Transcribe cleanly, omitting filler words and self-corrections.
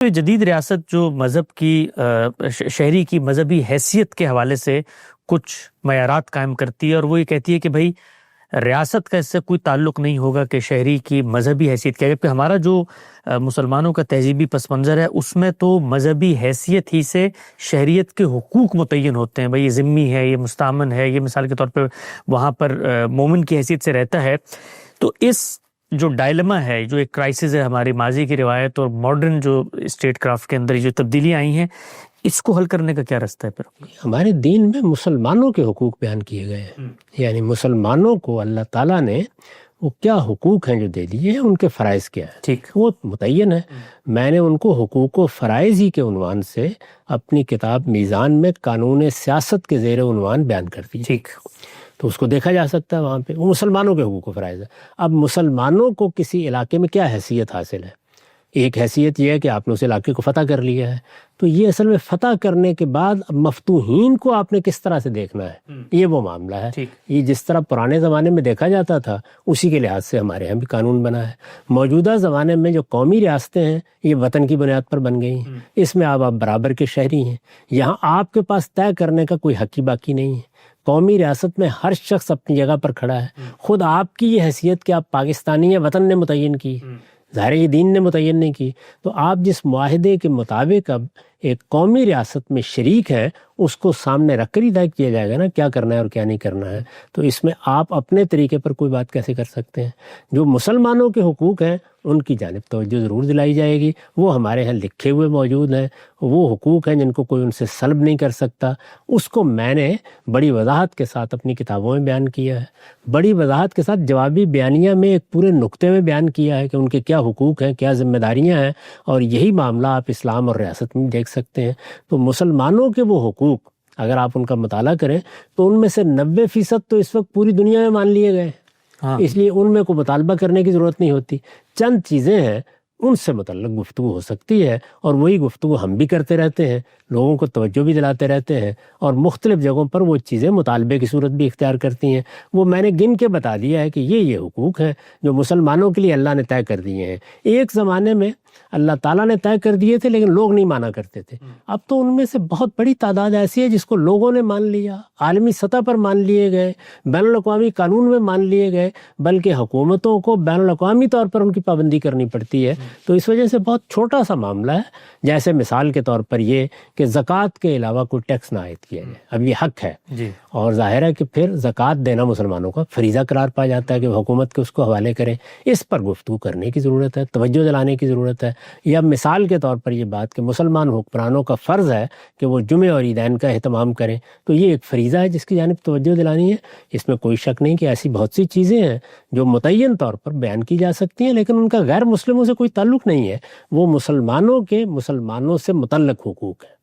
جدید ریاست جو مذہب کی شہری کی مذہبی حیثیت کے حوالے سے کچھ معیارات قائم کرتی ہے، اور وہ یہ کہتی ہے کہ بھائی ریاست کا اس سے کوئی تعلق نہیں ہوگا کہ شہری کی مذہبی حیثیت کیا ہے، کہ ہمارا جو مسلمانوں کا تہذیبی پس منظر ہے اس میں تو مذہبی حیثیت ہی سے شہریت کے حقوق متعین ہوتے ہیں. بھائی یہ ذمہ ہے، یہ مستامن ہے، یہ مثال کے طور پہ وہاں پر مومن کی حیثیت سے رہتا ہے. تو اس جو ڈائلما ہے، جو ایک کرائسس ہے ہماری ماضی کی روایت اور ماڈرن جو اسٹیٹ کرافٹ کے اندر جو تبدیلیاں آئی ہیں، اس کو حل کرنے کا کیا راستہ ہے؟ پھر ہمارے دین میں مسلمانوں کے حقوق بیان کیے گئے ہیں. یعنی مسلمانوں کو اللہ تعالیٰ نے وہ کیا حقوق ہیں جو دے دیے ہیں، ان کے فرائض کیا ہیں، ٹھیک وہ متعین ہے. میں نے ان کو حقوق و فرائض ہی کے عنوان سے اپنی کتاب میزان میں قانون سیاست کے زیر عنوان بیان کر دی. ٹھیک، تو اس کو دیکھا جا سکتا ہے وہاں پہ. وہ مسلمانوں کے حقوق و فرائض ہے. اب مسلمانوں کو کسی علاقے میں کیا حیثیت حاصل ہے؟ ایک حیثیت یہ ہے کہ آپ نے اس علاقے کو فتح کر لیا ہے. تو یہ اصل میں فتح کرنے کے بعد اب مفتوحین کو آپ نے کس طرح سے دیکھنا ہے، یہ وہ معاملہ ہے. یہ جس طرح پرانے زمانے میں دیکھا جاتا تھا اسی کے لحاظ سے ہمارے یہاں بھی قانون بنا ہے. موجودہ زمانے میں جو قومی ریاستیں ہیں یہ وطن کی بنیاد پر بن گئی ہیں. اس میں آپ برابر کے شہری ہیں. یہاں آپ کے پاس طے کرنے کا کوئی حق باقی نہیں ہے. قومی ریاست میں ہر شخص اپنی جگہ پر کھڑا ہے. خود آپ کی یہ حیثیت کہ آپ پاکستانی ہیں وطن نے متعین کی، ظاہر یہ دین نے متعین نہیں کی. تو آپ جس معاہدے کے مطابق اب ایک قومی ریاست میں شریک ہے اس کو سامنے رکھ کر ہی طے کیا جائے گا نا کیا کرنا ہے اور کیا نہیں کرنا ہے. تو اس میں آپ اپنے طریقے پر کوئی بات کیسے کر سکتے ہیں؟ جو مسلمانوں کے حقوق ہیں ان کی جانب توجہ ضرور دلائی جائے گی. وہ ہمارے ہاں لکھے ہوئے موجود ہیں، وہ حقوق ہیں جن کو کوئی ان سے سلب نہیں کر سکتا. اس کو میں نے بڑی وضاحت کے ساتھ اپنی کتابوں میں بیان کیا ہے. بڑی وضاحت کے ساتھ جوابی بیانیہ میں ایک پورے نقطے میں بیان کیا ہے کہ ان کے کیا حقوق ہیں، کیا ذمہ داریاں ہیں. اور یہی معاملہ آپ اسلام اور ریاست میں دیکھ سکتے ہیں. تو مسلمانوں کے وہ حقوق اگر آپ ان کا مطالعہ کریں تو ان میں سے 90% تو اس وقت پوری دنیا میں مان لیے گئے. اس لیے ان میں کوئی مطالبہ کرنے کی ضرورت نہیں ہوتی. چند چیزیں ہیں ان سے متعلق گفتگو ہو سکتی ہے، اور وہی گفتگو ہم بھی کرتے رہتے ہیں، لوگوں کو توجہ بھی دلاتے رہتے ہیں، اور مختلف جگہوں پر وہ چیزیں مطالبے کی صورت بھی اختیار کرتی ہیں. وہ میں نے گن کے بتا دیا ہے کہ یہ حقوق ہیں جو مسلمانوں کے لیے اللہ نے طے کر دیے ہیں. ایک زمانے میں اللہ تعالیٰ نے طے کر دیے تھے لیکن لوگ نہیں مانا کرتے تھے. اب تو ان میں سے بہت بڑی تعداد ایسی ہے جس کو لوگوں نے مان لیا، عالمی سطح پر مان لیے گئے، بین الاقوامی قانون میں مان لیے گئے، بلکہ حکومتوں کو بین الاقوامی طور پر ان کی پابندی کرنی پڑتی ہے. تو اس وجہ سے بہت چھوٹا سا معاملہ ہے. جیسے مثال کے طور پر یہ کہ زکوٰۃ کے علاوہ کوئی ٹیکس نہ عائد کیا جائے. اب یہ حق ہے اور ظاہر ہے کہ پھر زکوٰۃ دینا مسلمانوں کا فریضہ قرار پا جاتا ہے کہ حکومت کے اس کو حوالے کریں. اس پر گفتگو کرنے کی ضرورت ہے، توجہ دلانے کی ضرورت ہے. یا مثال کے طور پر یہ بات کہ مسلمان حکمرانوں کا فرض ہے کہ وہ جمعے اور عیدین کا اہتمام کریں، تو یہ ایک فریضہ ہے جس کی جانب توجہ دلانی ہے. اس میں کوئی شک نہیں کہ ایسی بہت سی چیزیں ہیں جو متعین طور پر بیان کی جا سکتی ہیں لیکن ان کا غیر مسلموں سے کوئی تعلق نہیں ہے. وہ مسلمانوں سے متعلق حقوق ہیں.